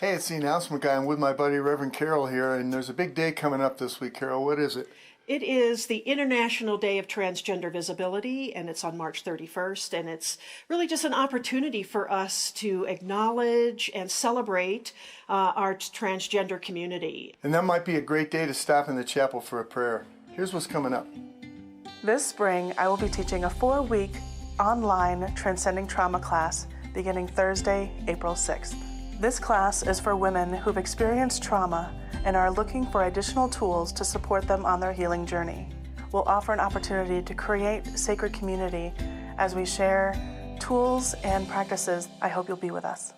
Hey, it's the announcement guy. I'm with my buddy Reverend Carol here, and there's a big day coming up this week. Carol, what is it? It is the International Day of Transgender Visibility, and it's on March 31st, and it's really just an opportunity for us to acknowledge and celebrate our transgender community. And that might be a great day to stop in the chapel for a prayer. Here's what's coming up. This spring, I will be teaching a 4-week online Transcending Trauma class beginning Thursday, April 6th. This class is for women who've experienced trauma and are looking for additional tools to support them on their healing journey. We'll offer an opportunity to create sacred community as we share tools and practices. I hope you'll be with us.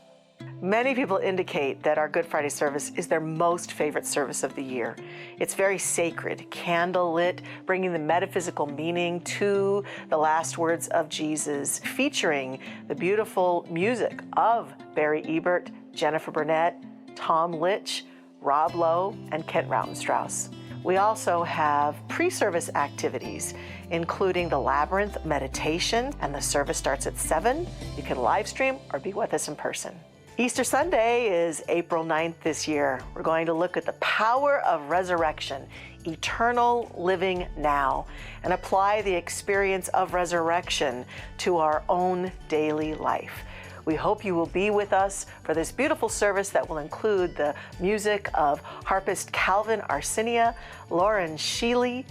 Many people indicate that our Good Friday service is their most favorite service of the year. It's very sacred, candlelit, bringing the metaphysical meaning to the last words of Jesus, featuring the beautiful music of Barry Ebert, Jennifer Burnett, Tom Litch, Rob Lowe, and Kent Rautenstrauss. We also have pre-service activities, including the Labyrinth meditation, and the service starts at 7. You can live stream or be with us in person. Easter Sunday is April 9th this year. We're going to look at the power of resurrection, eternal living now, and apply the experience of resurrection to our own daily life. We hope you will be with us for this beautiful service that will include the music of harpist Calvin Arsinia, Lauren Sheely,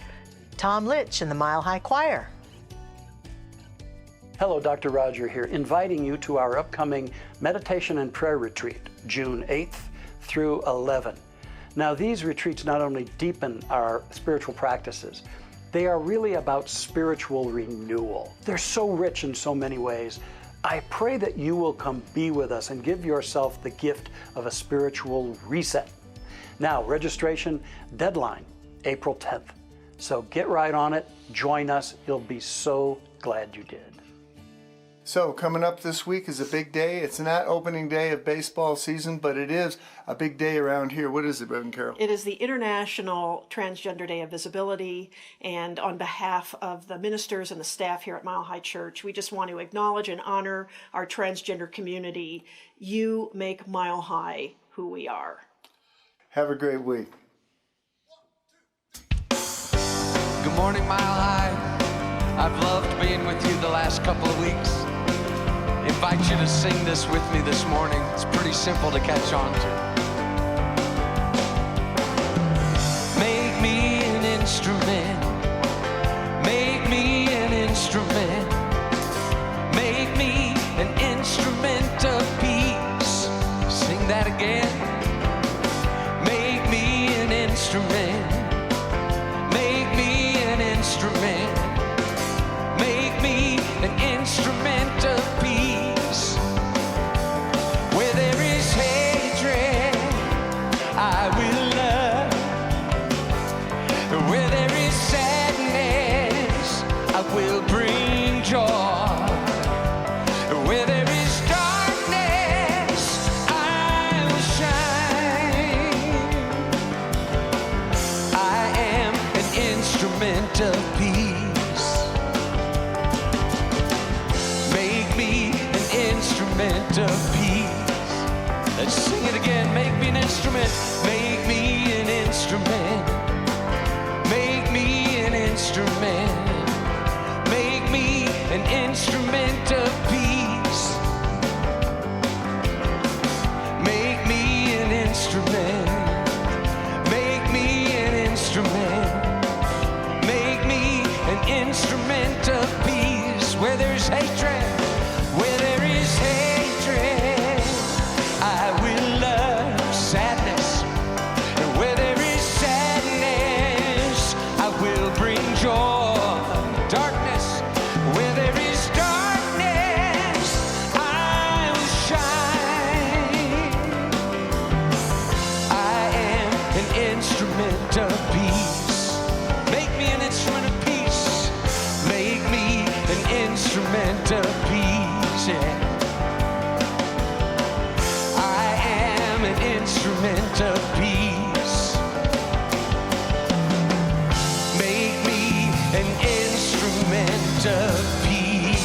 Tom Litch, and the Mile High Choir. Hello, Dr. Roger here, inviting you to our upcoming Meditation and Prayer Retreat, June 8th through 11. Now, these retreats not only deepen our spiritual practices, they are really about spiritual renewal. They're so rich in so many ways. I pray that you will come be with us and give yourself the gift of a spiritual reset. Now, registration deadline, April 10th. So get right on it, join us. You'll be so glad you did. So coming up this week is a big day. It's not opening day of baseball season, but it is a big day around here. What is it, Reverend Carol? It is the International Transgender Day of Visibility, and on behalf of the ministers and the staff here at Mile High Church, we just want to acknowledge and honor our transgender community. You make Mile High who we are. Have a great week. Good morning, Mile High. I've loved being with you the last couple of weeks. Invite you to sing this with me this morning. It's pretty simple to catch on to. Make me an instrument. Make me an instrument. Make me an instrument of peace. Sing that again. Make me an instrument. Make me an instrument. Make me an instrument of peace. Where there is hatred, I will love. Where there is sadness, I will bring joy. Where there is darkness, I will shine. I am an instrument of peace. Make me an instrument of peace. Let's sing it again. Make me an instrument. Make me an instrument. Make me an instrument. Make me an instrument of peace. Make me an instrument. Make me an instrument. Make me an instrument of peace. Where there's hatred, where there is hatred, I will love sadness. And where there is sadness, I will bring joy. Darkness, where there is darkness, I will shine. I am an instrument of peace. Make me an instrument of peace. Make me an instrument of peace. Yeah. I am an instrument of peace. Make me an instrument of peace.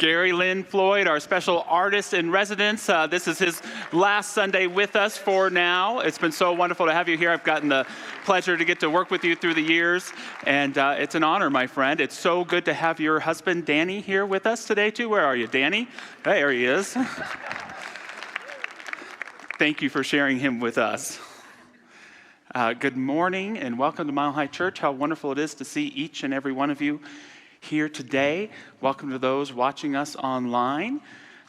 Gary Lynn Floyd, our special artist in residence. This is his last Sunday with us for now. It's been so wonderful to have you here. I've gotten the pleasure to get to work with you through the years, and it's an honor, my friend. It's so good to have your husband, Danny, here with us today, too. Where are you, Danny? Hey, there he is. Thank you for sharing him with us. Good morning and welcome to Mile High Church. How wonderful it is to see each and every one of you here today. Welcome to those watching us online.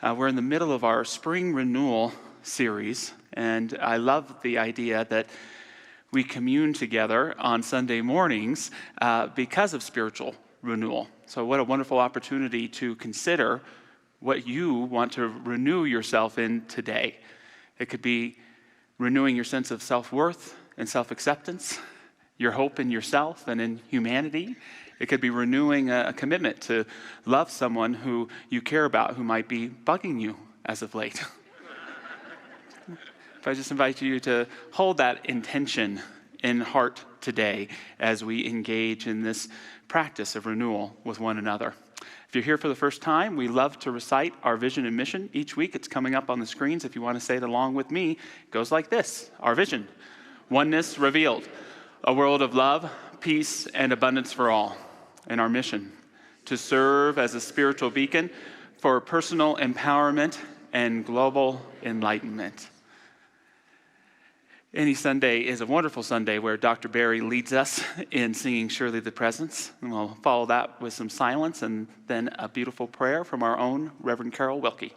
We're in the middle of our spring renewal series, and I love the idea that we commune together on Sunday mornings because of spiritual renewal. So what a wonderful opportunity to consider what you want to renew yourself in today. It could be renewing your sense of self-worth and self-acceptance, your hope in yourself and in humanity. It could be renewing a commitment to love someone who you care about who might be bugging you as of late. But I just invite you to hold that intention in heart today as we engage in this practice of renewal with one another. If you're here for the first time, we love to recite our vision and mission each week. It's coming up on the screens. If you want to say it along with me, it goes like this. Our vision, oneness revealed, a world of love, peace, and abundance for all. And our mission, to serve as a spiritual beacon for personal empowerment and global enlightenment. Any Sunday is a wonderful Sunday where Dr. Barry leads us in singing Surely the Presence. And we'll follow that with some silence and then a beautiful prayer from our own Reverend Carol Wilkie.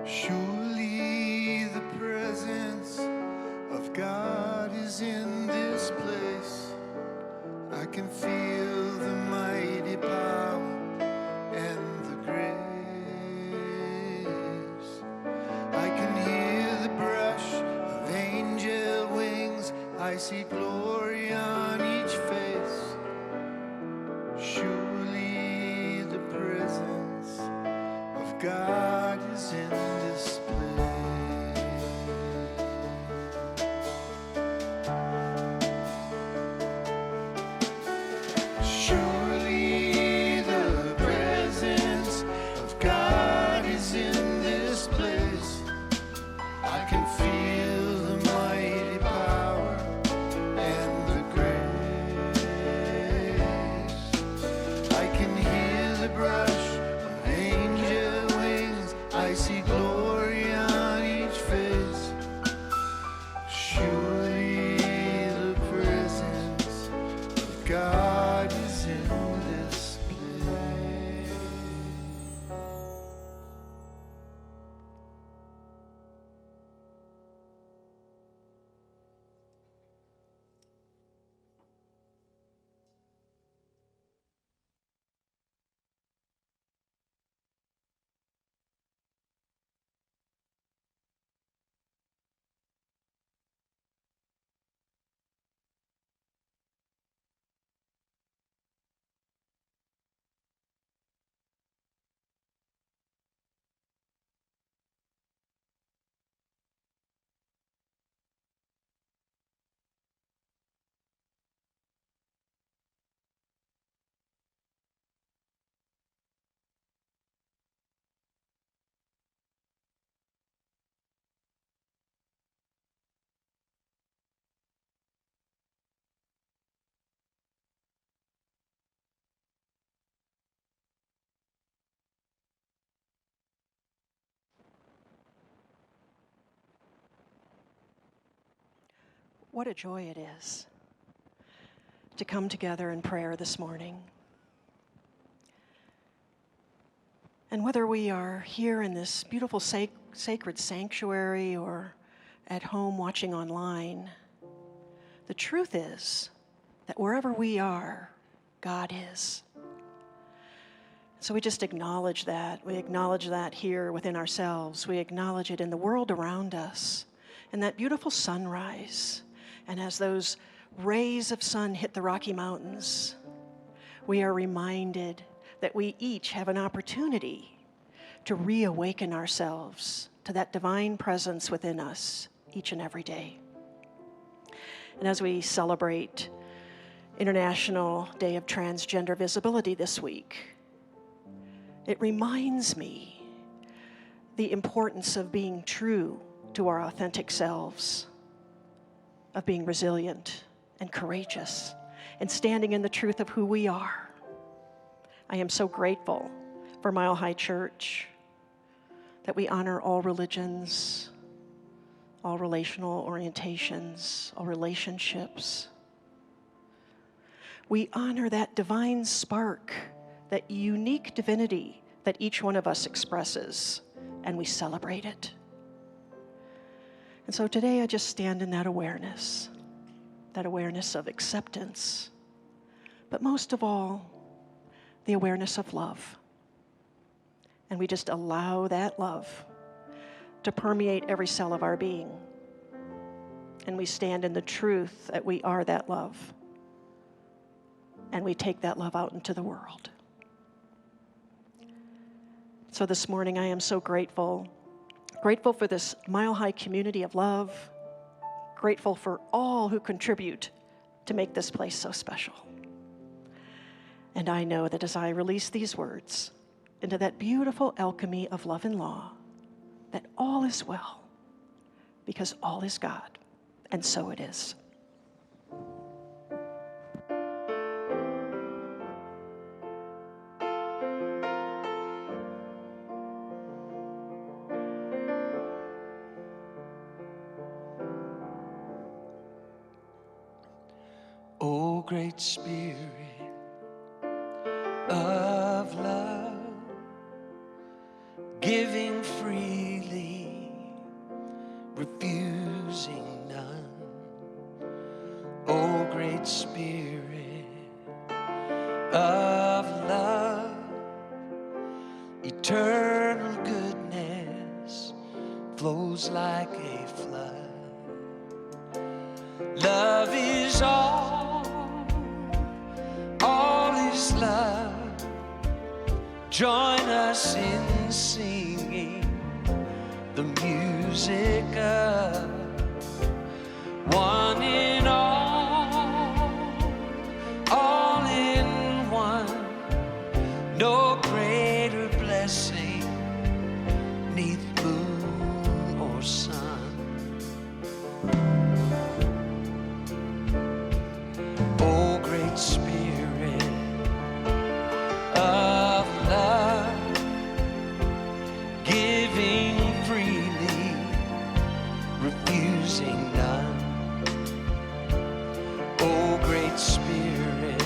Surely the presence of God is in this place. I can feel the mighty power and the grace. I can hear the brush of angel wings. I see glory on each face. Surely the presence of God is in this place. Surely the presence of God is in this place. I can feel the mighty power and the grace. I can hear the brush of angel wings. I see glory on each face. Surely the presence of God is in this place. What a joy it is to come together in prayer this morning. And whether we are here in this beautiful sacred sanctuary or at home watching online, the truth is that wherever we are, God is. So we just acknowledge that. We acknowledge that here within ourselves. We acknowledge it in the world around us, in that beautiful sunrise. And as those rays of sun hit the Rocky Mountains, we are reminded that we each have an opportunity to reawaken ourselves to that divine presence within us each and every day. And as we celebrate International Day of Transgender Visibility this week, it reminds me the importance of being true to our authentic selves, of being resilient and courageous, and standing in the truth of who we are. I am so grateful for Mile High Church, that we honor all religions, all relational orientations, all relationships. We honor that divine spark, that unique divinity that each one of us expresses, and we celebrate it. And so today I just stand in that awareness of acceptance, but most of all, the awareness of love. And we just allow that love to permeate every cell of our being. And we stand in the truth that we are that love. And we take that love out into the world. So this morning I am so grateful for this Mile High community of love, grateful for all who contribute to make this place so special. And I know that as I release these words into that beautiful alchemy of love and law, that all is well, because all is God, and so it is. O great Spirit of love, giving freely, refusing none. O great Spirit of love, eternal goodness flows like a flood. Love is all is love. Join us in singing the music of one in all in one. No greater blessing neath moon or sun. O great Spirit of love, giving freely, refusing none. O great Spirit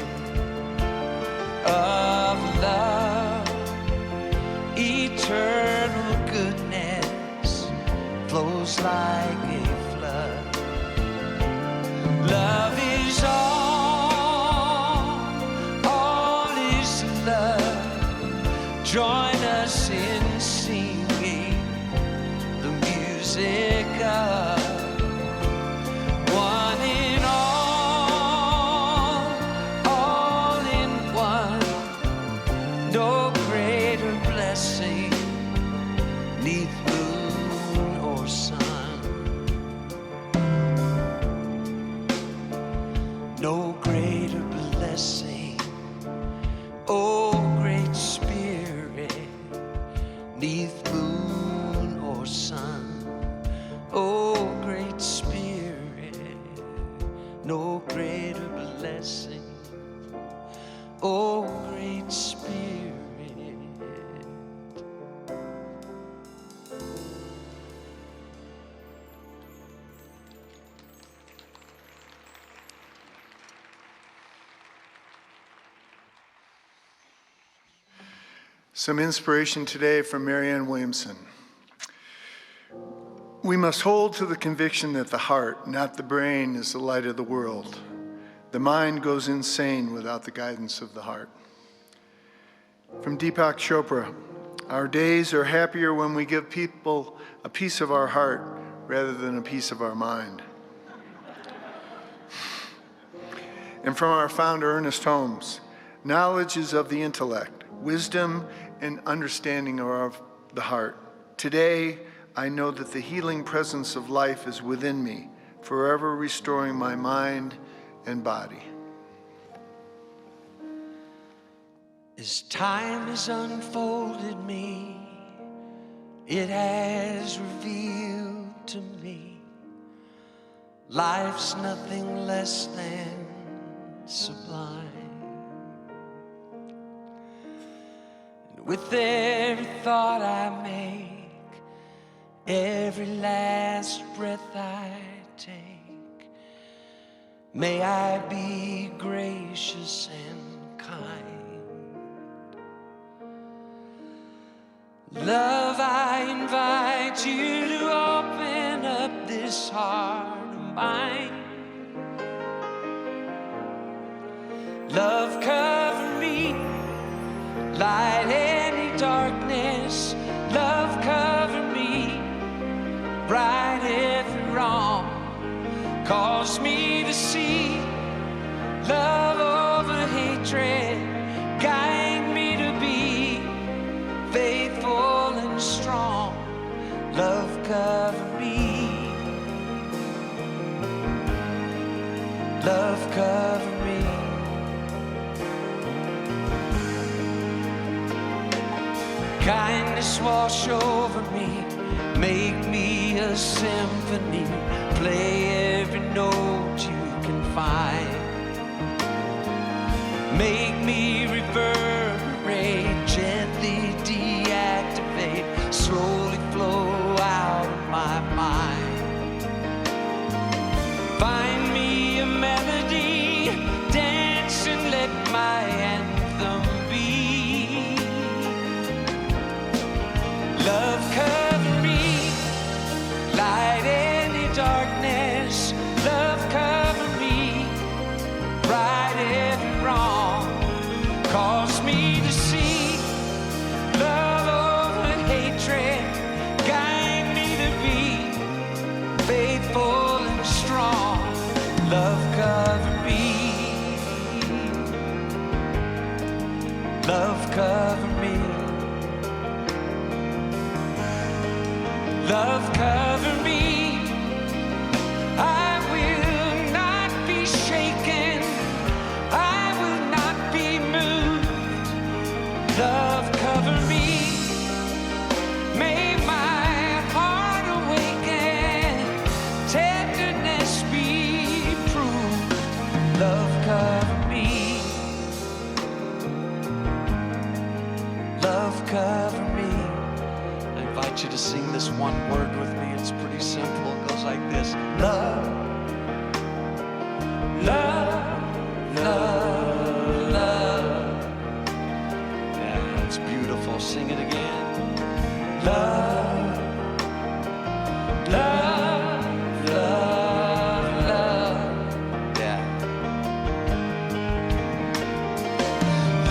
of love, eternal goodness flows like a flood. Love is all is love. Join us in singing the music of one in all in one. No greater blessing neath moon or sun. No greater blessing, O great Spirit, neath moon or sun. O great Spirit, no greater blessing, O great Spirit. Some inspiration today from Marianne Williamson. We must hold to the conviction that the heart, not the brain, is the light of the world. The mind goes insane without the guidance of the heart. From Deepak Chopra, our days are happier when we give people a piece of our heart rather than a piece of our mind. And from our founder, Ernest Holmes, knowledge is of the intellect, wisdom and understanding are of the heart. Today, I know that the healing presence of life is within me, forever restoring my mind and body. As time has unfolded me, it has revealed to me life's nothing less than sublime. And with every thought I make, every last breath I take, may I be gracious and kind. Love, I invite you to open up this heart of mine. Love, cover me, light any darkness. Love, cover me, right every wrong. Cause me to see love over hatred. Guide me to be faithful and strong. Love, cover me. Love, cover me. Kindness wash over me. Make me a symphony. Play every note you can find. Make me reverberate, gently deactivate, slowly flow out of my mind. Find me a melody, dance and let my anthem be. Love, cover me, light any darkness. Love, cover me, right every wrong. Cause me to see love over hatred. Guide me to be faithful and strong. Love, cover me. Love, cover me. Love, cover me. I will not be shaken. I will not be moved. Love, cover me. May my heart awaken. Tenderness be proved. Love, cover me. Love, cover me. I invite you to sing this one word with me. It's pretty simple. It goes like this. Love, love, love, love. Yeah, it's beautiful. Sing it again. Love, love, love, love. Yeah.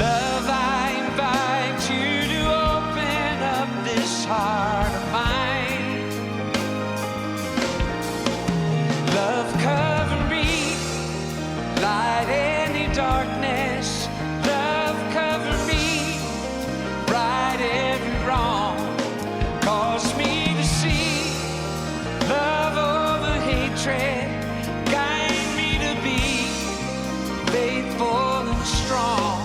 Love, I invite you to open up this heart of mine. Love, cover me, light any darkness. Love, cover me, right every wrong. Cause me to see love over hatred. Guide me to be faithful and strong.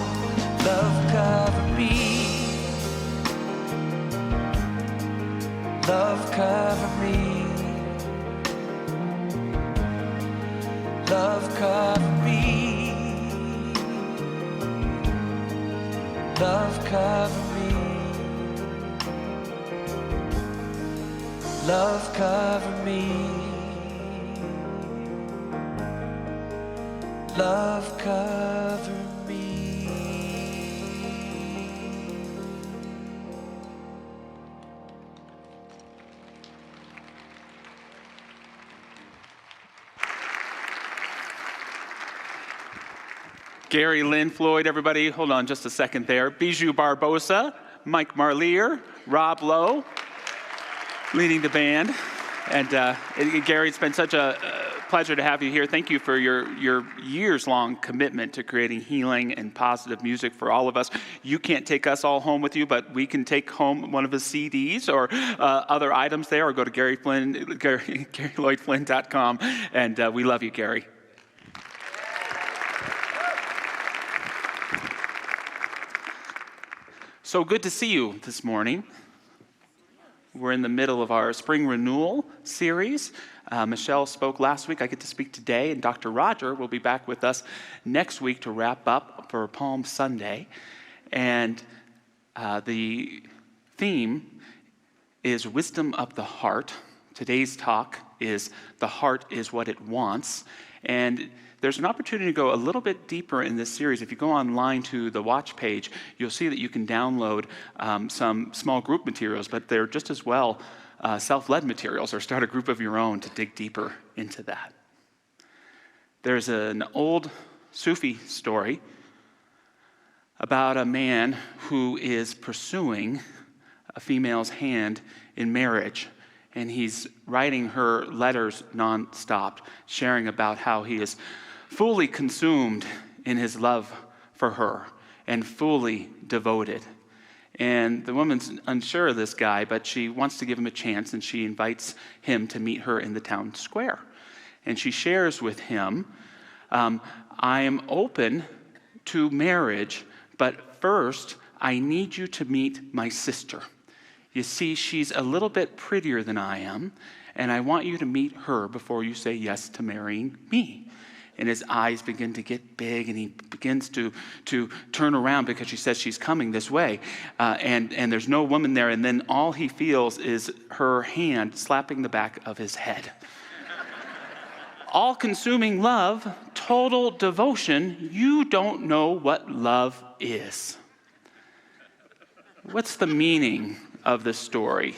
Love, cover me. Love, cover me. Love, cover me. Love, cover me. Love, cover me. Love, cover me. Gary, Lynn, Floyd, everybody, hold on just a second there. Bijou Barbosa, Mike Marlier, Rob Lowe, leading the band. And Gary, it's been such a pleasure to have you here. Thank you for your years-long commitment to creating healing and positive music for all of us. You can't take us all home with you, but we can take home one of his CDs or other items there, or go to GaryLloydFlynn.com. And we love you, Gary. So good to see you this morning. We're in the middle of our Spring Renewal series. Michelle spoke last week. I get to speak today, and Dr. Roger will be back with us next week to wrap up for Palm Sunday. And the theme is Wisdom of the Heart. Today's talk is The Heart is What It Wants. And there's an opportunity to go a little bit deeper in this series. If you go online to the watch page, you'll see that you can download some small group materials, but they're just as well self-led materials, or start a group of your own to dig deeper into that. There's an old Sufi story about a man who is pursuing a female's hand in marriage, and he's writing her letters nonstop, sharing about how he is fully consumed in his love for her and fully devoted. And the woman's unsure of this guy, but she wants to give him a chance, and she invites him to meet her in the town square. And she shares with him, I am open to marriage, but first I need you to meet my sister. You see, she's a little bit prettier than I am, and I want you to meet her before you say yes to marrying me. And his eyes begin to get big, and he begins to turn around because she says she's coming this way. And there's no woman there, and then all he feels is her hand slapping the back of his head. All-consuming love, total devotion. You don't know what love is. What's the meaning of this story?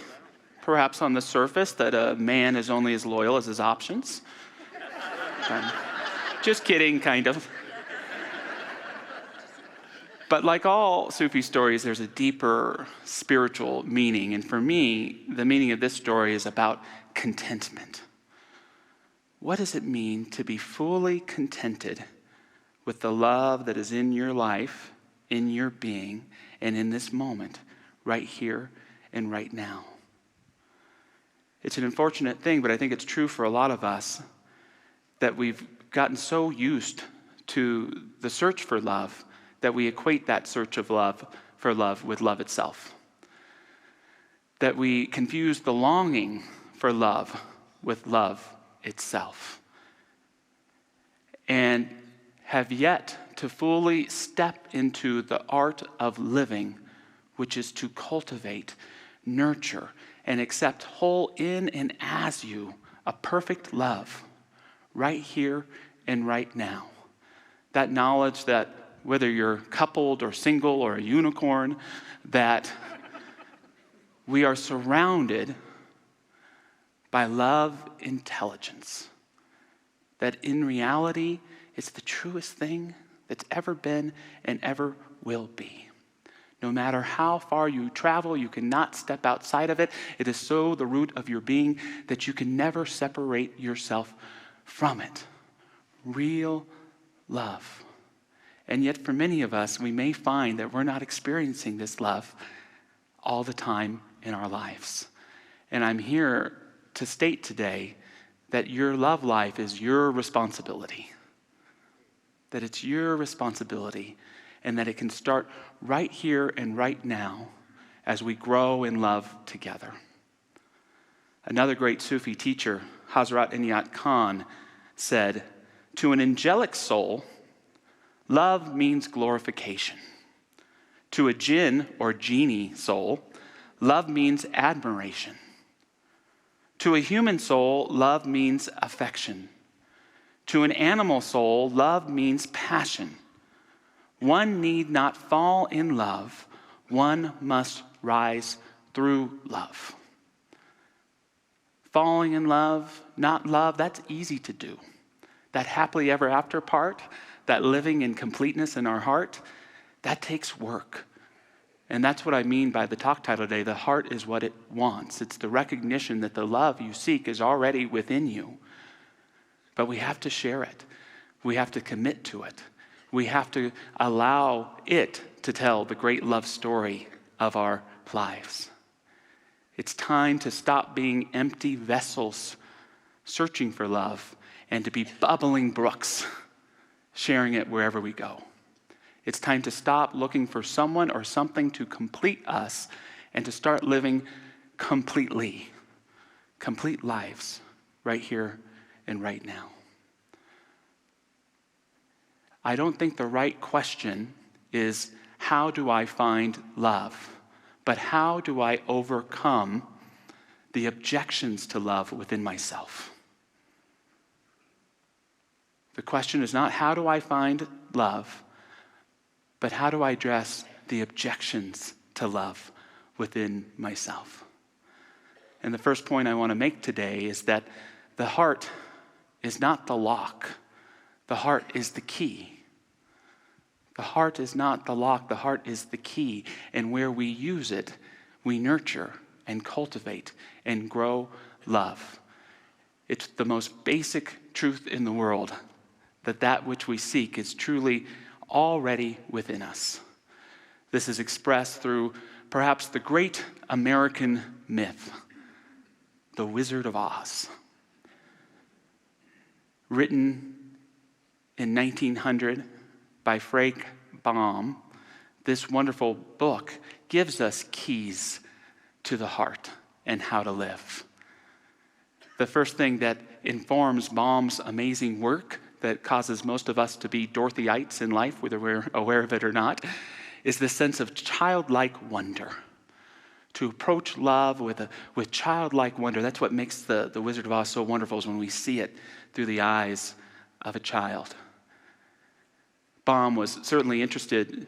Perhaps on the surface that a man is only as loyal as his options. Just kidding, kind of. But like all Sufi stories, there's a deeper spiritual meaning. And for me, the meaning of this story is about contentment. What does it mean to be fully contented with the love that is in your life, in your being, and in this moment, right here and right now? It's an unfortunate thing, but I think it's true for a lot of us, that we've gotten so used to the search for love that we equate that search of love for love with love itself. That we confuse the longing for love with love itself. And have yet to fully step into the art of living, which is to cultivate, nurture, and accept whole in and as you a perfect love right here and right now. That knowledge that whether you're coupled or single or a unicorn, that we are surrounded by love intelligence. That in reality, it's the truest thing that's ever been and ever will be. No matter how far you travel, you cannot step outside of it. It is so the root of your being that you can never separate yourself from it. Real love. And yet for many of us, we may find that we're not experiencing this love all the time in our lives. And I'm here to state today that your love life is your responsibility. That it's your responsibility, and that it can start right here and right now as we grow in love together. Another great Sufi teacher, Hazrat Inayat Khan, said, "To an angelic soul, love means glorification. To a jinn or genie soul, love means admiration. To a human soul, love means affection. To an animal soul, love means passion. One need not fall in love. One must rise through love." Falling in love, not love, that's easy to do. That happily ever after part, that living in completeness in our heart, that takes work. And that's what I mean by the talk title today. The heart is what it wants. It's the recognition that the love you seek is already within you. But we have to share it. We have to commit to it. We have to allow it to tell the great love story of our lives. It's time to stop being empty vessels searching for love and to be bubbling brooks, sharing it wherever we go. It's time to stop looking for someone or something to complete us and to start living complete lives right here and right now. I don't think the right question is, how do I find love? But how do I overcome the objections to love within myself? The question is not, how do I find love? But how do I address the objections to love within myself? And the first point I want to make today is that the heart is not the lock. The heart is the key. The heart is not the lock. The heart is the key. And where we use it, we nurture and cultivate and grow love. It's the most basic truth in the world that that which we seek is truly already within us. This is expressed through perhaps the great American myth, The Wizard of Oz. Written in 1900 by Frank Baum, this wonderful book gives us keys to the heart and how to live. The first thing that informs Baum's amazing work that causes most of us to be Dorothyites in life, whether we're aware of it or not, is the sense of childlike wonder. To approach love with childlike wonder. That's what makes the Wizard of Oz so wonderful, is when we see it through the eyes of a child. Baum was certainly interested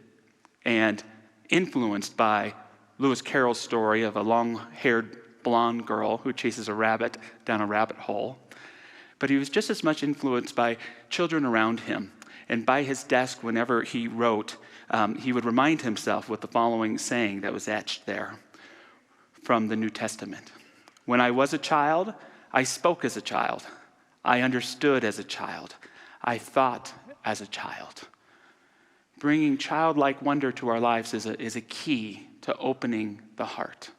and influenced by Lewis Carroll's story of a long-haired blonde girl who chases a rabbit down a rabbit hole. But he was just as much influenced by children around him. And by his desk, whenever he wrote, he would remind himself with the following saying that was etched there from the New Testament. When I was a child, I spoke as a child. I understood as a child. I thought as a child. Bringing childlike wonder to our lives is a key to opening the heart.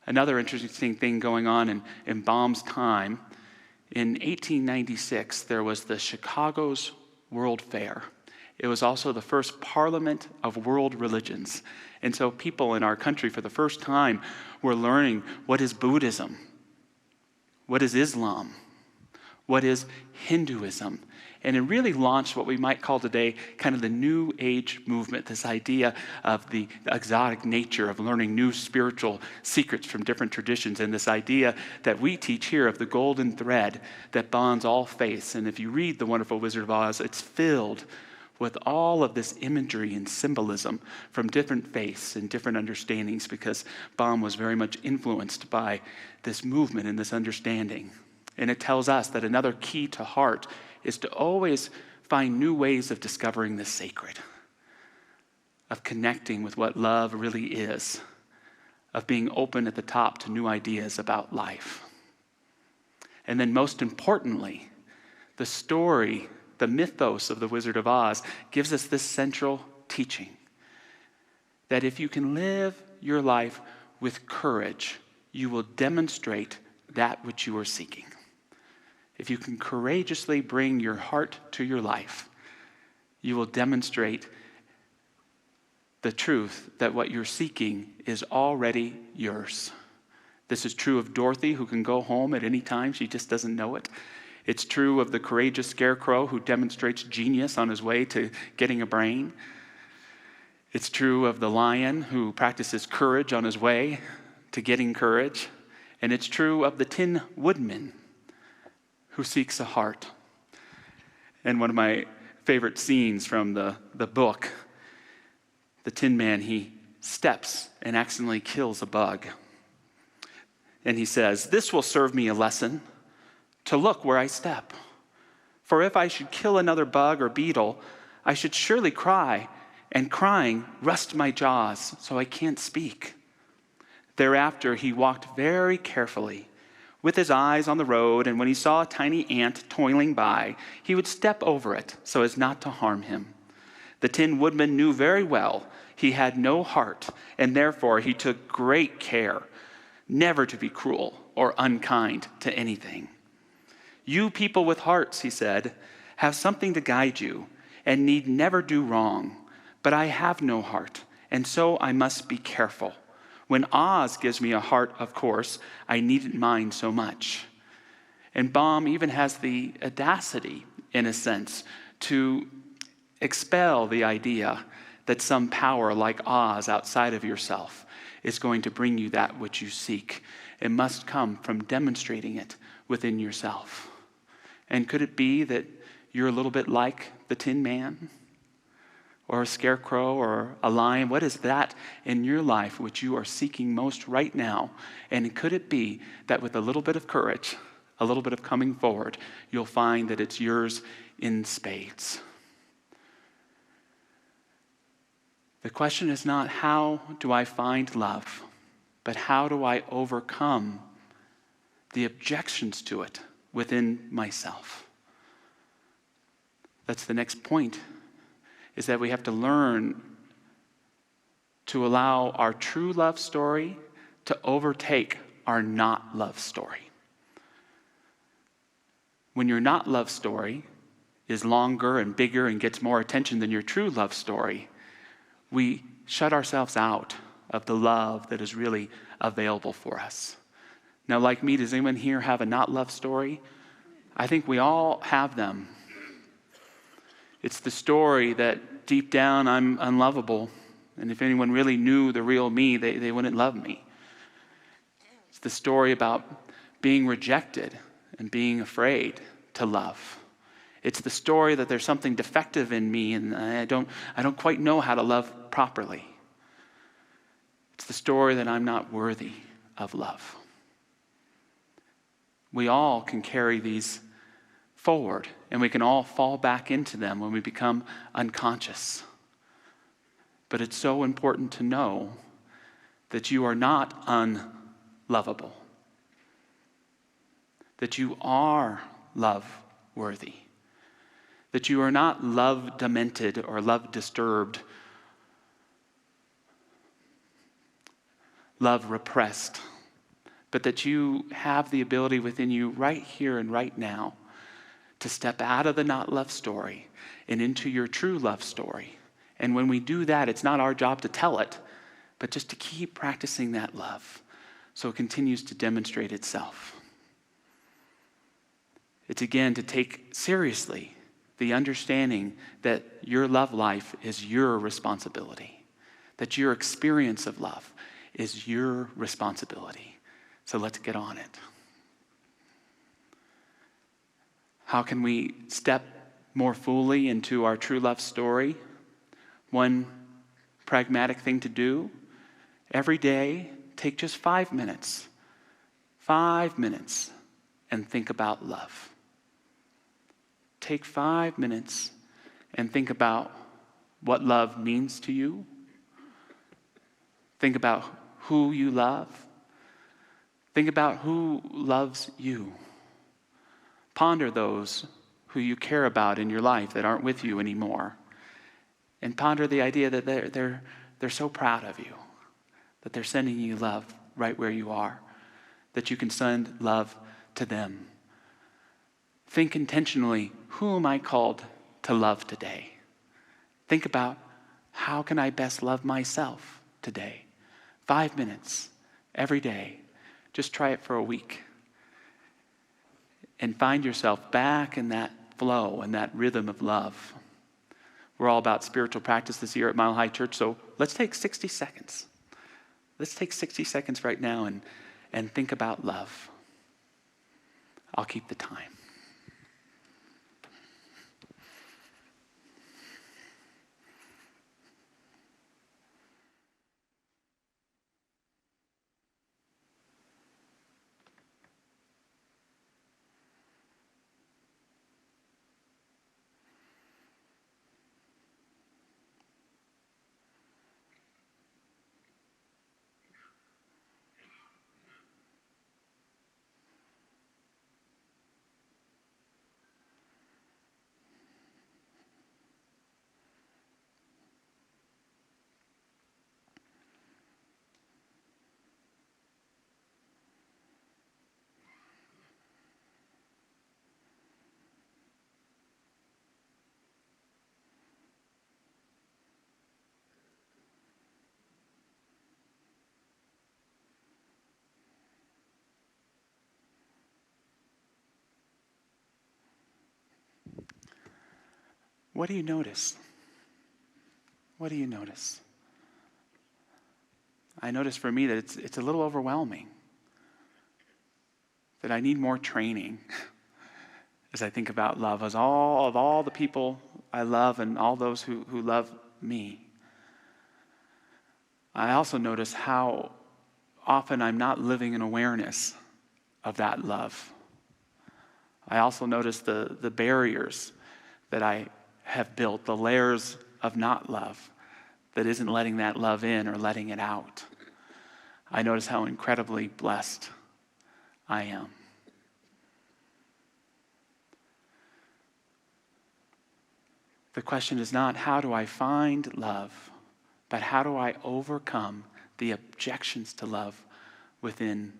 Another interesting thing going on in Baum's time, in 1896, there was the Chicago's World Fair. It was also the first Parliament of World Religions. And so people in our country, for the first time, were learning what is Buddhism, what is Islam, what is Hinduism. And it really launched what we might call today kind of the New Age movement, this idea of the exotic nature of learning new spiritual secrets from different traditions, and this idea that we teach here of the golden thread that bonds all faiths. And if you read The Wonderful Wizard of Oz, it's filled with all of this imagery and symbolism from different faiths and different understandings, because Baum was very much influenced by this movement and this understanding. And it tells us that another key to heart is to always find new ways of discovering the sacred, of connecting with what love really is, of being open at the top to new ideas about life. And then most importantly, the story, the mythos of the Wizard of Oz gives us this central teaching, that if you can live your life with courage, you will demonstrate that which you are seeking. If you can courageously bring your heart to your life, you will demonstrate the truth that what you're seeking is already yours. This is true of Dorothy, who can go home at any time. She just doesn't know it. It's true of the courageous scarecrow who demonstrates genius on his way to getting a brain. It's true of the lion who practices courage on his way to getting courage. And it's true of the Tin Woodman who seeks a heart. And one of my favorite scenes from the book, the Tin Man, he steps and accidentally kills a bug. And he says, "This will serve me a lesson, to look where I step. For if I should kill another bug or beetle, I should surely cry, and crying rust my jaws so I can't speak. Thereafter he walked very carefully, with his eyes on the road, and when he saw a tiny ant toiling by, he would step over it so as not to harm him. The Tin Woodman knew very well he had no heart, and therefore he took great care never to be cruel or unkind to anything. You people with hearts, he said, have something to guide you and need never do wrong. But I have no heart, and so I must be careful. When Oz gives me a heart, of course, I needn't mind so much. And Baum even has the audacity, in a sense, to expel the idea that some power like Oz outside of yourself is going to bring you that which you seek. It must come from demonstrating it within yourself. And could it be that you're a little bit like the Tin Man? Or a scarecrow or a lion? What is that in your life which you are seeking most right now? And could it be that with a little bit of courage, a little bit of coming forward, you'll find that it's yours in spades? The question is not how do I find love, but how do I overcome the objections to it within myself? That's the next point, is that we have to learn to allow our true love story to overtake our not love story. When your not love story is longer and bigger and gets more attention than your true love story, we shut ourselves out of the love that is really available for us. Now, like me, does anyone here have a not love story? I think we all have them. It's the story that deep down I'm unlovable, and if anyone really knew the real me, they wouldn't love me. It's the story about being rejected and being afraid to love. It's the story that there's something defective in me and I don't quite know how to love properly. It's the story that I'm not worthy of love. We all can carry these forward, and we can all fall back into them when we become unconscious. But it's so important to know that you are not unlovable, that you are love-worthy, that you are not love-demented or love-disturbed, love-repressed, but that you have the ability within you right here and right now to step out of the not love story and into your true love story. And when we do that, it's not our job to tell it, but just to keep practicing that love so it continues to demonstrate itself. It's again to take seriously the understanding that your love life is your responsibility, that your experience of love is your responsibility. So let's get on it. How can we step more fully into our true love story? One pragmatic thing to do, every day, take just 5 minutes. 5 minutes and think about love. Take 5 minutes and think about what love means to you. Think about who you love. Think about who loves you. Ponder those who you care about in your life that aren't with you anymore. And ponder the idea that they're so proud of you, that they're sending you love right where you are, that you can send love to them. Think intentionally, who am I called to love today? Think about, how can I best love myself today? 5 minutes every day. Just try it for a week. And find yourself back in that flow and that rhythm of love. We're all about spiritual practice this year at Mile High Church, so let's take 60 seconds. Let's take 60 seconds right now and think about love. I'll keep the time. what do you notice? What do you notice? I notice for me that it's a little overwhelming, that I need more training as I think about love, as all the people I love and all those who love me. I also notice how often I'm not living in awareness of that love. I also notice the barriers that I have built, the layers of not love that isn't letting that love in or letting it out. I notice how incredibly blessed I am. The question is not how do I find love, but how do I overcome the objections to love within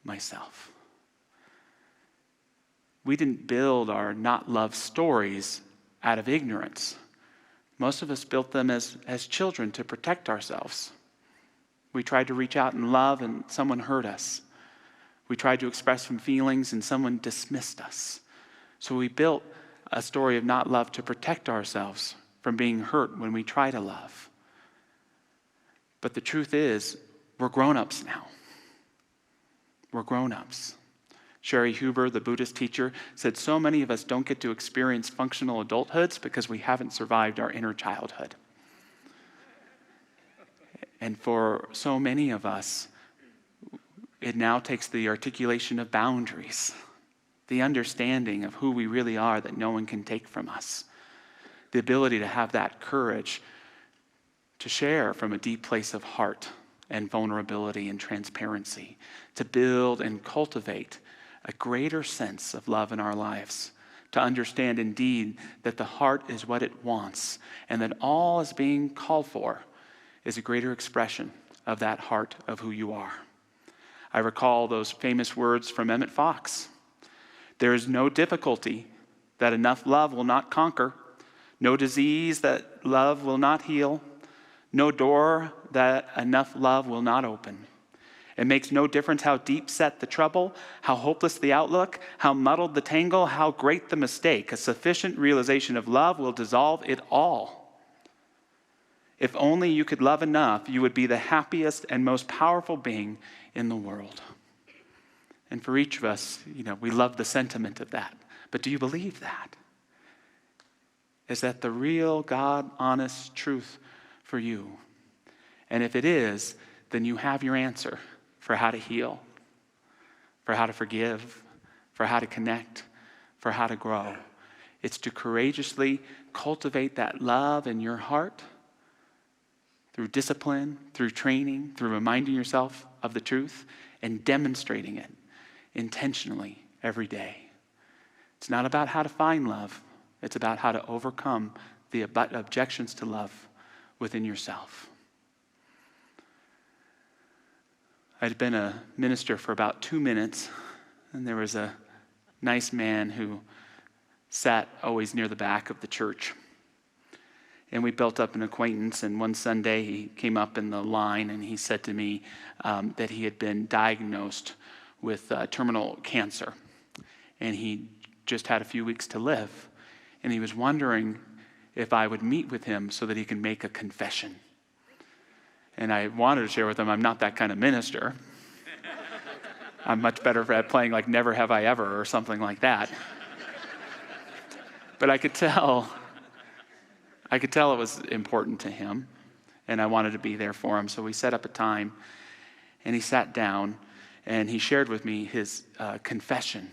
myself? We didn't build our not love stories out of ignorance. Most of us built them as children to protect ourselves. We tried to reach out in love and someone hurt us. We tried to express some feelings and someone dismissed us. So we built a story of not love to protect ourselves from being hurt when we try to love. But the truth is, we're grown-ups now. We're grown-ups. Sherry Huber, the Buddhist teacher, said so many of us don't get to experience functional adulthoods because we haven't survived our inner childhood. And for so many of us, it now takes the articulation of boundaries, the understanding of who we really are that no one can take from us, the ability to have that courage to share from a deep place of heart and vulnerability and transparency, to build and cultivate a greater sense of love in our lives, to understand indeed that the heart is what it wants and that all is being called for is a greater expression of that heart of who you are. I recall those famous words from Emmett Fox. There is no difficulty that enough love will not conquer, no disease that love will not heal, no door that enough love will not open. It makes no difference how deep set the trouble, how hopeless the outlook, how muddled the tangle, how great the mistake. A sufficient realization of love will dissolve it all. If only you could love enough, you would be the happiest and most powerful being in the world. And for each of us, we love the sentiment of that. But do you believe that? Is that the real, God-honest truth for you? And if it is, then you have your answer for how to heal, for how to forgive, for how to connect, for how to grow. It's to courageously cultivate that love in your heart through discipline, through training, through reminding yourself of the truth and demonstrating it intentionally every day. It's not about how to find love. It's about how to overcome the objections to love within yourself. I'd been a minister for about 2 minutes, and there was a nice man who sat always near the back of the church. And we built up an acquaintance, and one Sunday he came up in the line and he said to me that he had been diagnosed with terminal cancer. And he just had a few weeks to live. And he was wondering if I would meet with him so that he could make a confession. And I wanted to share with him, I'm not that kind of minister. I'm much better at playing like Never Have I Ever or something like that. But I could tell it was important to him, and I wanted to be there for him. So we set up a time, and he sat down, and he shared with me his confession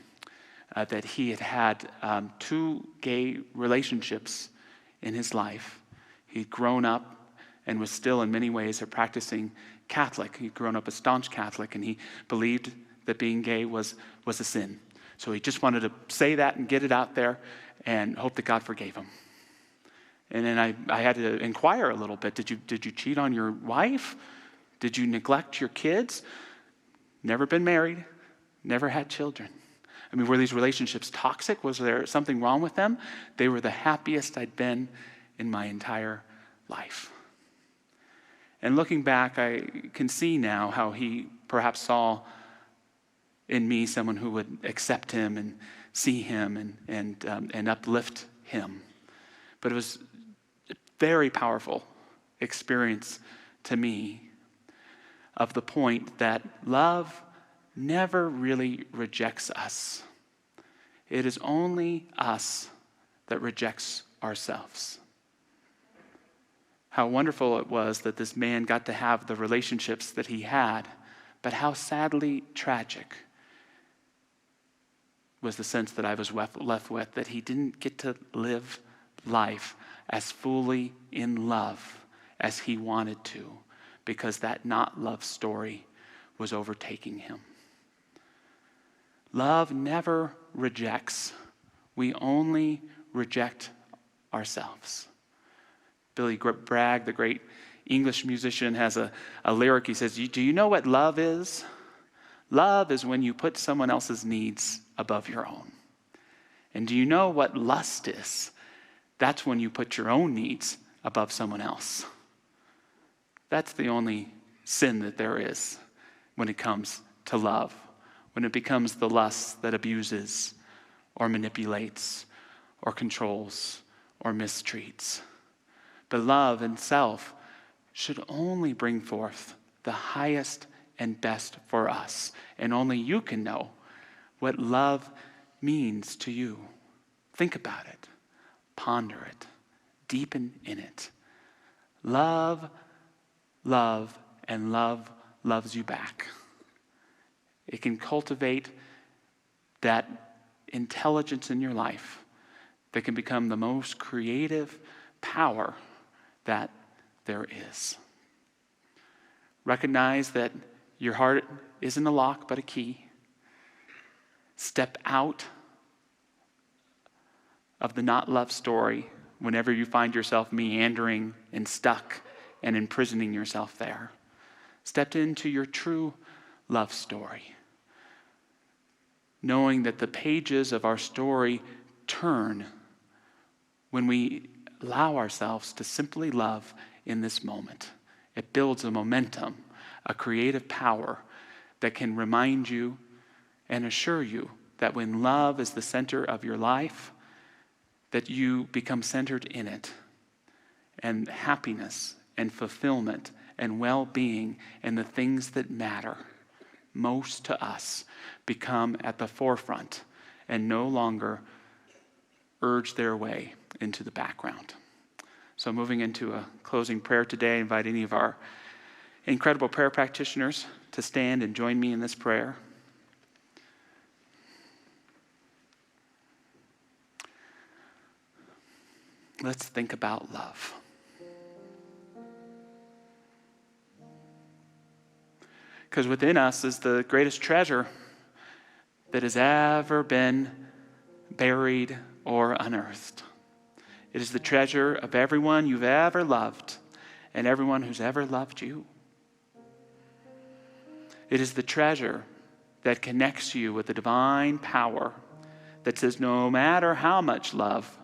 that he had had 2 gay relationships in his life. He'd grown up and was still in many ways a practicing Catholic. He'd grown up a staunch Catholic, and he believed that being gay was a sin. So he just wanted to say that and get it out there and hope that God forgave him. And then I had to inquire a little bit. Did you cheat on your wife? Did you neglect your kids? Never been married, never had children. I mean, were these relationships toxic? Was there something wrong with them? They were the happiest I'd been in my entire life. And looking back, I can see now how he perhaps saw in me someone who would accept him and see him and uplift him. But it was a very powerful experience to me of the point that love never really rejects us. It is only us that rejects ourselves. How wonderful it was that this man got to have the relationships that he had, but how sadly tragic was the sense that I was left with, that he didn't get to live life as fully in love as he wanted to, because that not love story was overtaking him. Love never rejects. We only reject ourselves. Billy Bragg, the great English musician, has a lyric. He says, do you know what love is? Love is when you put someone else's needs above your own. And do you know what lust is? That's when you put your own needs above someone else. That's the only sin that there is when it comes to love. When it becomes the lust that abuses or manipulates or controls or mistreats. But love itself should only bring forth the highest and best for us. And only you can know what love means to you. Think about it. Ponder it. Deepen in it. Love, and love loves you back. It can cultivate that intelligence in your life that can become the most creative power that there is. Recognize that your heart isn't a lock but a key. Step out of the not love story whenever you find yourself meandering and stuck and imprisoning yourself there. Step into your true love story, knowing that the pages of our story turn when we allow ourselves to simply love in this moment. It builds a momentum, a creative power that can remind you and assure you that when love is the center of your life, that you become centered in it, and happiness and fulfillment and well-being and the things that matter most to us become at the forefront and no longer urge their way into the background. So moving into a closing prayer today, I invite any of our incredible prayer practitioners to stand and join me in this prayer. Let's think about love. Because within us is the greatest treasure that has ever been buried or unearthed. It is the treasure of everyone you've ever loved and everyone who's ever loved you. It is the treasure that connects you with the divine power that says no matter how much love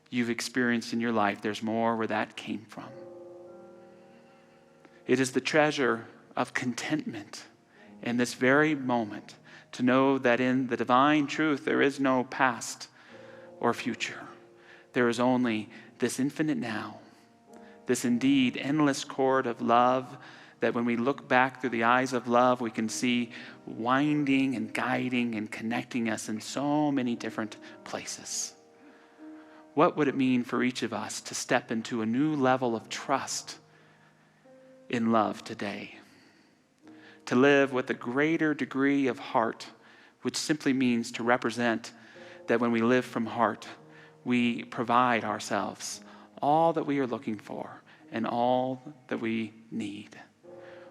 you've experienced in your life, there's more where that came from. It is the treasure of contentment in this very moment to know that in the divine truth there is no past or future. There is only this infinite now, this indeed endless chord of love that when we look back through the eyes of love, we can see winding and guiding and connecting us in so many different places. What would it mean for each of us to step into a new level of trust in love today? To live with a greater degree of heart, which simply means to represent that when we live from heart, we provide ourselves all that we are looking for and all that we need.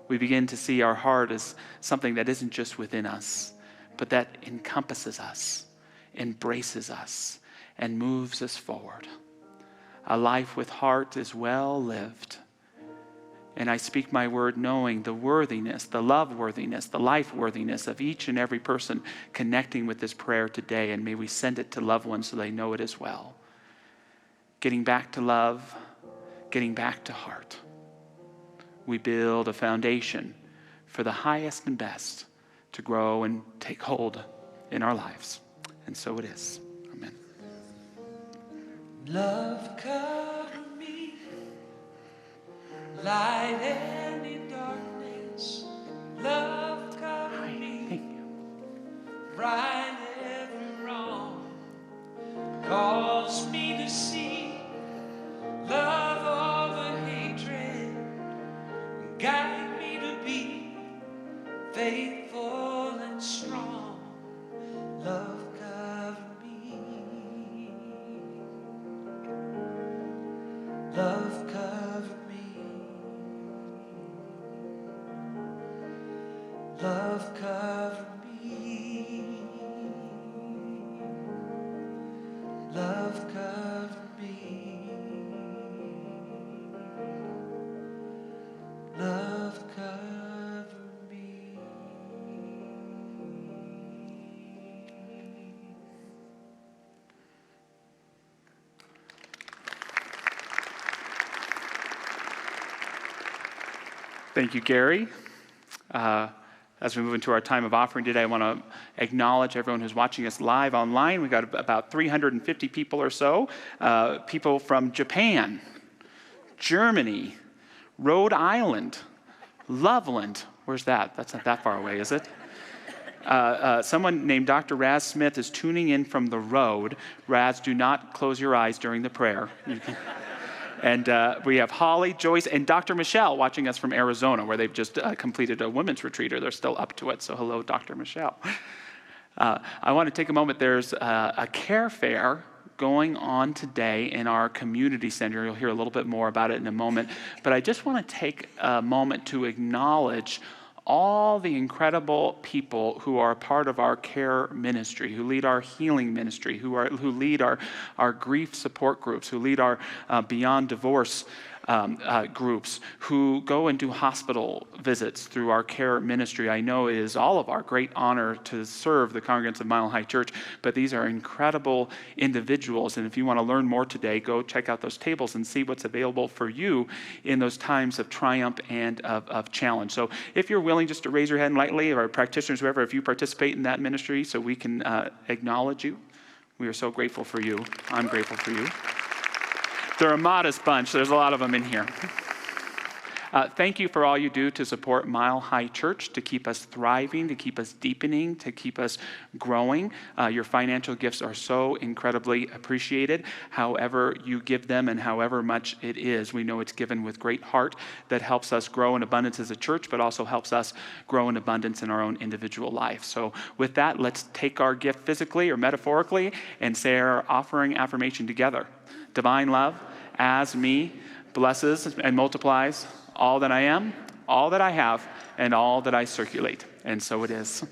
We begin to see our heart as something that isn't just within us, but that encompasses us, embraces us, and moves us forward. A life with heart is well lived. And I speak my word knowing the worthiness, the love worthiness, the life worthiness of each and every person connecting with this prayer today. And may we send it to loved ones so they know it as well. Getting back to love, getting back to heart. We build a foundation for the highest and best to grow and take hold in our lives. And so it is. Amen. Love cover me, light any darkness. Love cover me, right every wrong. Cause me to see love over hatred. Guide me to be faithful and strong. Love cover me. Love cover me. Love cover me. Love cover me. Love cover me. Thank you, Gary. As we move into our time of offering today, I want to acknowledge everyone who's watching us live online. We've got about 350 people or so, people from Japan, Germany, Rhode Island, Loveland. Where's that? That's not that far away, is it? Someone named Dr. Raz Smith is tuning in from the road. Raz, do not close your eyes during the prayer. And we have Holly, Joyce, and Dr. Michelle watching us from Arizona, where they've just completed a women's retreat, or they're still up to it. So hello, Dr. Michelle. I want to take a moment. There's a care fair going on today in our community center. You'll hear a little bit more about it in a moment. But I just want to take a moment to acknowledge all the incredible people who are a part of our care ministry, who lead our healing ministry, who lead our grief support groups, who lead our Beyond Divorce groups, who go and do hospital visits through our care ministry. I know it is all of our great honor to serve the congregants of Mile High Church, but these are incredible individuals. And if you want to learn more today, go check out those tables and see what's available for you in those times of triumph and of challenge. So if you're willing just to raise your hand lightly, or practitioners, whoever, if you participate in that ministry, so we can acknowledge you. We are so grateful for you. I'm grateful for you. They're a modest bunch. There's a lot of them in here. Thank you for all you do to support Mile High Church, to keep us thriving, to keep us deepening, to keep us growing. Your financial gifts are so incredibly appreciated. However you give them and however much it is, we know it's given with great heart that helps us grow in abundance as a church, but also helps us grow in abundance in our own individual life. So with that, let's take our gift physically or metaphorically and say our offering affirmation together. Divine love, as me, blesses and multiplies all that I am, all that I have, and all that I circulate. And so it is.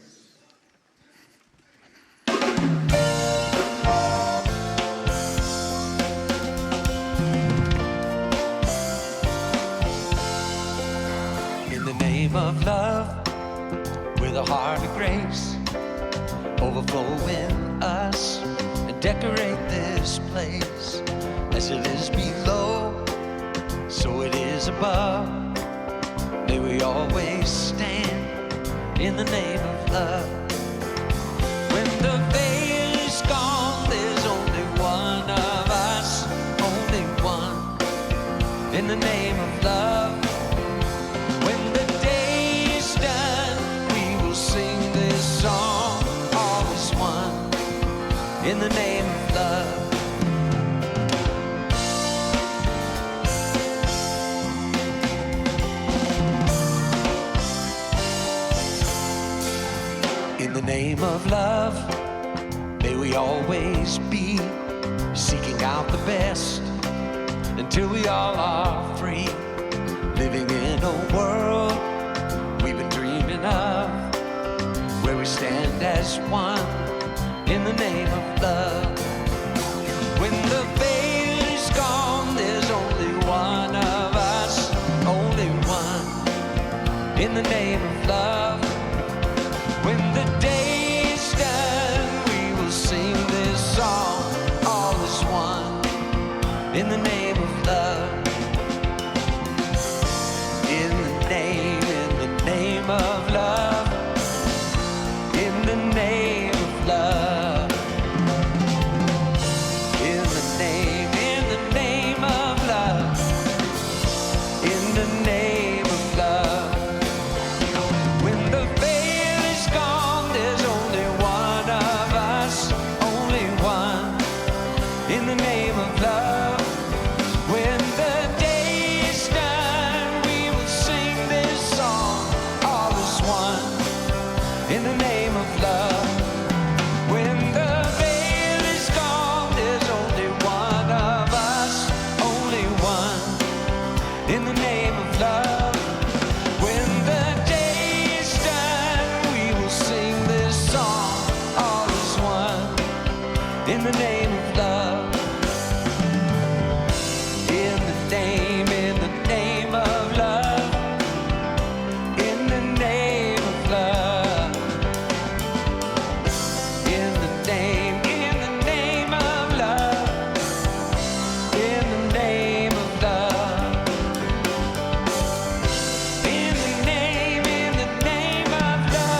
In the name of love, with a heart of grace, overflow in us and decorate this place. As it is below, so it is above. May we always stand in the name of love. When the veil is gone, there's only one of us, only one, in the name of love. When the day is done, we will sing this song, all is one, in the name of love. In the name of love, may we always be seeking out the best until we all are free, living in a world we've been dreaming of, where we stand as one in the name of love. When the veil is gone, there's only one of us, only one, in the name of love. When the day is done, we will sing this song, all is one, in the name of love. name of love. In the name of love. In the name of love. In the name of love. In the name of love. In the name of love.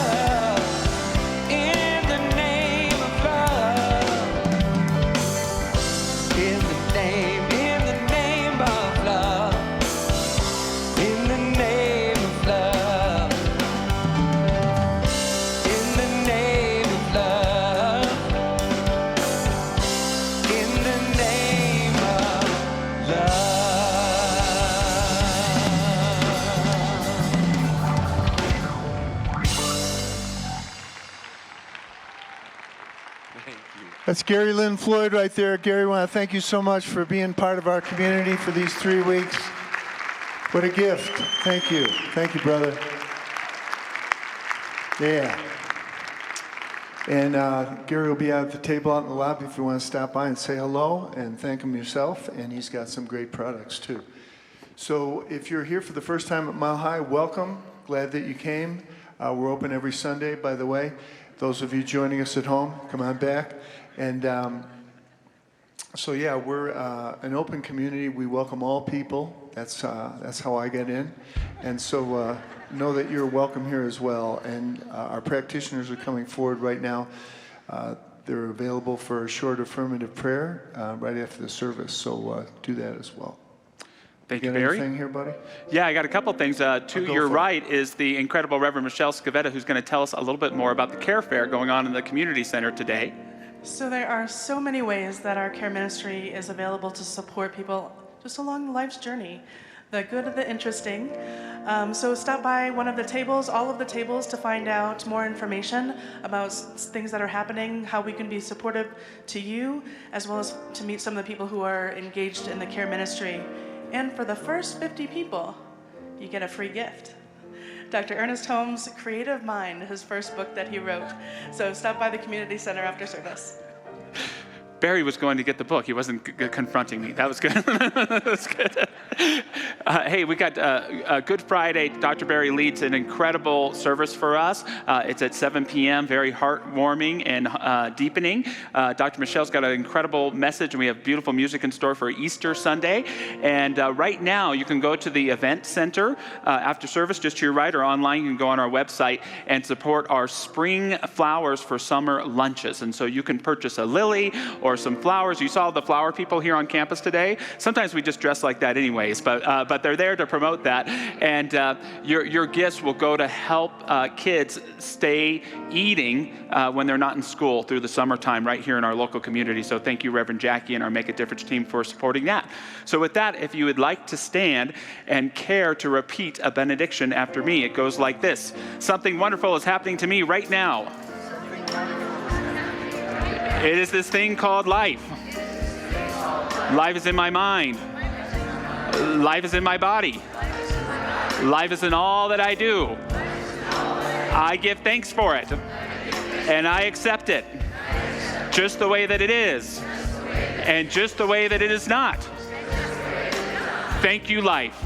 In the name of love. In the name of love. In the name of love. In the name of love. In the name of love. Thank you. That's Gary Lynn Floyd right there. Gary, I want to thank you so much for being part of our community for these 3 weeks. What a gift. Thank you. Thank you, brother. Yeah. And Gary will be out at the table out in the lobby if you want to stop by and say hello and thank him yourself. And he's got some great products, too. So if you're here for the first time at Mile High, welcome. Glad that you came. We're open every Sunday, by the way. Those of you joining us at home, come on back. And so, yeah, we're an open community. We welcome all people. That's how I get in. And so know that you're welcome here as well. And our practitioners are coming forward right now. They're available for a short affirmative prayer right after the service. So do that as well. Thank you, got Barry. anything here, buddy? Yeah, I got a couple things. To your for right is the incredible Reverend Michelle Scavetta, who's going to tell us a little bit more about the care fair going on in the community center today. So there are so many ways that our care ministry is available to support people just along life's journey, the good, the interesting. So stop by one of the tables, all of the tables, to find out more information about things that are happening, how we can be supportive to you, as well as to meet some of the people who are engaged in the care ministry. And for the first 50 people, you get a free gift. Dr. Ernest Holmes' Creative Mind, his first book that he wrote. So stop by the community center after service. Barry was going to get the book. He wasn't confronting me. That was good. That was good. Hey, we got Good Friday. Dr. Barry leads an incredible service for us. It's at 7 p.m., very heartwarming and deepening. Dr. Michelle's got an incredible message, and we have beautiful music in store for Easter Sunday. And right now, you can go to the event center after service, just to your right, or online. You can go on our website and support our spring flowers for summer lunches. And so you can purchase a lily or some flowers. You saw the flower people here on campus today. Sometimes we just dress like that anyways, but they're there to promote that. And your gifts will go to help kids stay eating when they're not in school through the summertime right here in our local community. So thank you, Reverend Jackie and our Make a Difference team, for supporting that. So with that, if you would like to stand and care to repeat a benediction after me, it goes like this. Something wonderful is happening to me right now. It is this thing called life. Life is in my mind. Life is in my body. Life is in all that I do. I give thanks for it. And I accept it. Just the way that it is. And just the way that it is not. Thank you, life.